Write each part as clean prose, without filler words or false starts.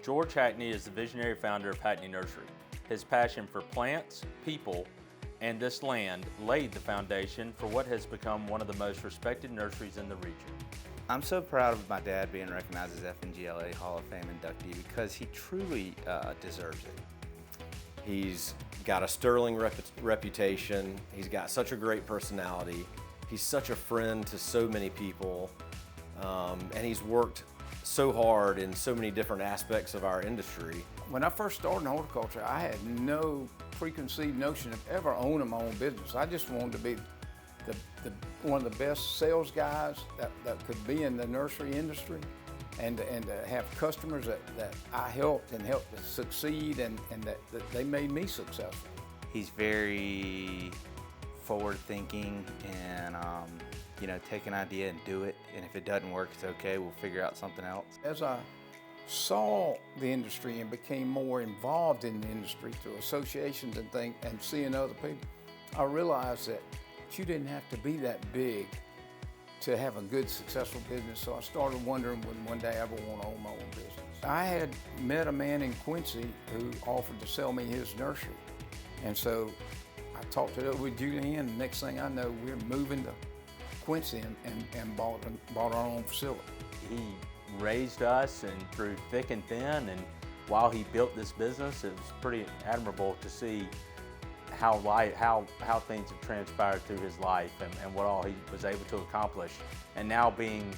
George Hackney is the visionary founder of Hackney Nursery. His passion for plants, people, and this land laid the foundation for what has become one of the most respected nurseries in the region. I'm so proud of my dad being recognized as FNGLA Hall of Fame inductee because he truly deserves it. He's got a sterling reputation. He's got such a great personality. He's such a friend to so many people. And he's worked so hard in so many different aspects of our industry. When I first started in horticulture, I had no preconceived notion of ever owning my own business. I just wanted to be one of the best sales guys that could be in the nursery industry, and to have customers that I helped to succeed, and that they made me successful. He's very forward-thinking and take an idea and do it. And if it doesn't work, it's okay. We'll figure out something else. As I saw the industry and became more involved in the industry through associations and things, and seeing other people, I realized that you didn't have to be that big to have a good, successful business. So I started wondering when one day I ever want to own my own business. I had met a man in Quincy who offered to sell me his nursery. And so I talked it over with Julianne, and the next thing I know, we're moving to Quincy and bought our own facility. He raised us and through thick and thin, and while he built this business, it was pretty admirable to see how things have transpired through his life and what all he was able to accomplish. And now being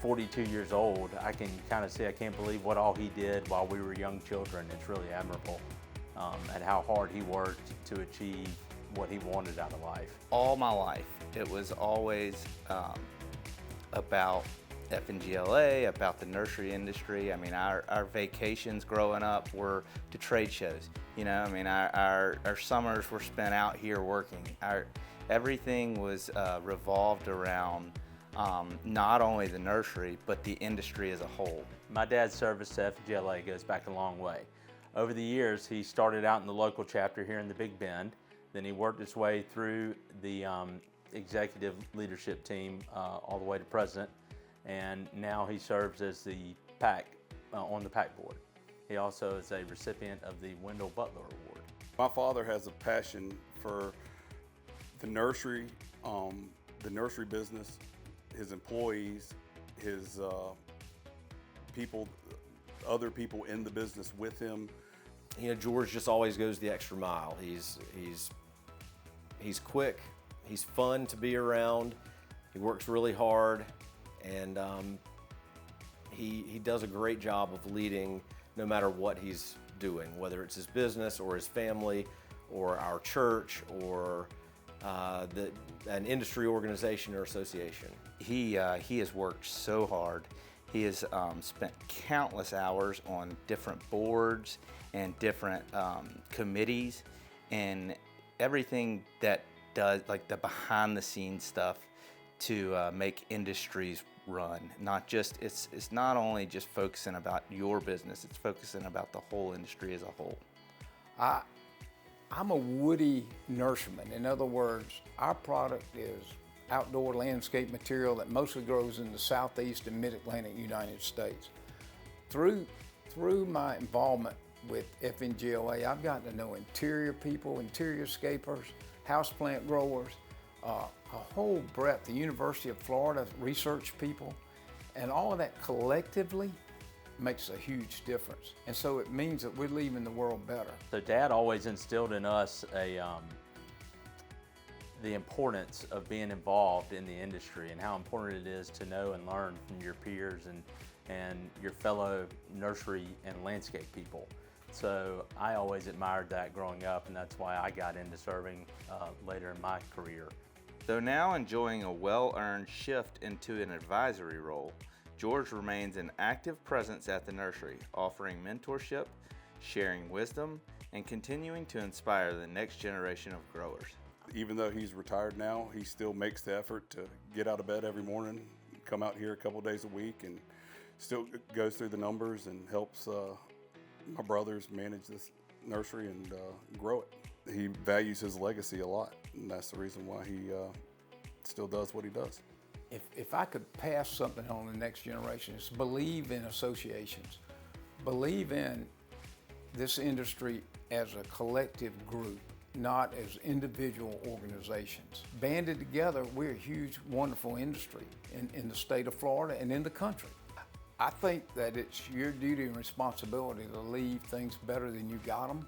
42 years old, I can kind of see, I can't believe what all he did while we were young children. It's really admirable at how hard he worked to achieve what he wanted out of life. All my life, it was always about FNGLA, about the nursery industry. I mean, our vacations growing up were to trade shows. Our summers were spent out here working. Everything was revolved around not only the nursery, but the industry as a whole. My dad's service to FNGLA goes back a long way. Over the years, he started out in the local chapter here in the Big Bend. Then he worked his way through the executive leadership team all the way to president. And now he serves as the PAC, on the PAC board. He also is a recipient of the Wendell Butler Award. My father has a passion for the nursery business, his employees, his people, other people in the business with him. George just always goes the extra mile. He's quick, he's fun to be around, he works really hard, and he does a great job of leading no matter what he's doing, whether it's his business or his family or our church or an industry organization or association. He has worked so hard. He has spent countless hours on different boards and different committees, and everything that does, like the behind the scenes stuff to make industries run. It's not only just focusing about your business, it's focusing about the whole industry as a whole. I'm a woody nurseryman. In other words, our product is outdoor landscape material that mostly grows in the southeast and mid-Atlantic United States. Through my involvement with FNGLA, I've gotten to know interior people, interior scapers, houseplant growers, a whole breadth, the University of Florida research people, and all of that collectively makes a huge difference. And so it means that we're leaving the world better. So Dad always instilled in us the importance of being involved in the industry and how important it is to know and learn from your peers and your fellow nursery and landscape people. So I always admired that growing up, and that's why I got into serving later in my career. Though now enjoying a well-earned shift into an advisory role, George remains an active presence at the nursery, offering mentorship, sharing wisdom, and continuing to inspire the next generation of growers. Even though he's retired now, he still makes the effort to get out of bed every morning, come out here a couple days a week, and still goes through the numbers and helps my brothers manage this nursery and grow it. He values his legacy a lot, and that's the reason why he still does what he does. If I could pass something on to the next generation, it's believe in associations. believe in this industry as a collective group, not as individual organizations. Banded together, we're a huge, wonderful industry in the state of Florida and in the country. I think that it's your duty and responsibility to leave things better than you got them.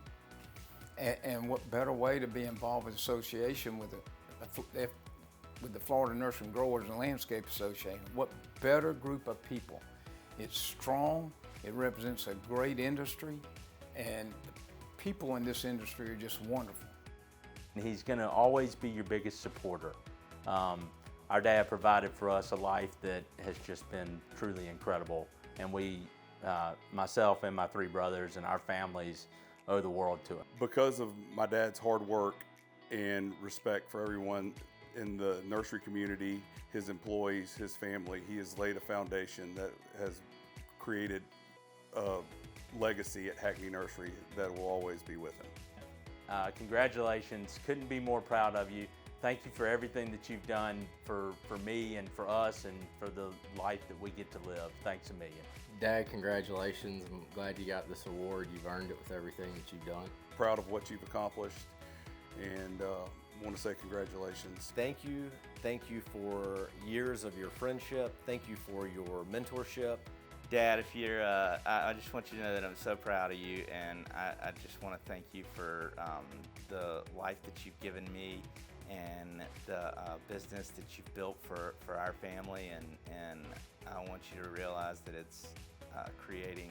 And what better way to be involved with association with the Florida Nursery and Growers and Landscape Association? What better group of people? It's strong, it represents a great industry, and the people in this industry are just wonderful. He's going to always be your biggest supporter. Our dad provided for us a life that has just been truly incredible, and we, myself and my three brothers and our families, owe the world to him. Because of my dad's hard work and respect for everyone in the nursery community, his employees, his family, he has laid a foundation that has created a legacy at Hackney Nursery that will always be with him. Congratulations, couldn't be more proud of you. Thank you for everything that you've done for me and for us and for the life that we get to live. Thanks a million. Dad, congratulations. I'm glad you got this award. You've earned it with everything that you've done. Proud of what you've accomplished, and want to say congratulations. Thank you for years of your friendship. Thank you for your mentorship. Dad, if you're, I just want you to know that I'm so proud of you, and I just want to thank you for the life that you've given me and the business that you've built for our family, and I want you to realize that it's creating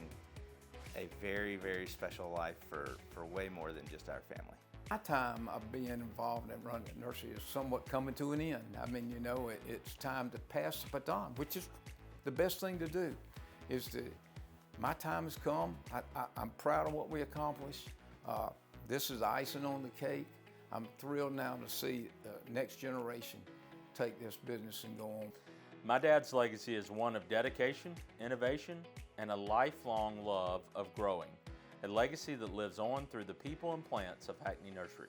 a very, very special life for way more than just our family. My time of being involved in running the nursery is somewhat coming to an end. I mean, you know, it's time to pass the baton, which is the best thing to do. My time has come. I'm proud of what we accomplished. This is icing on the cake. I'm thrilled now to see the next generation take this business and go on. My dad's legacy is one of dedication, innovation, and a lifelong love of growing. A legacy that lives on through the people and plants of Hackney Nursery.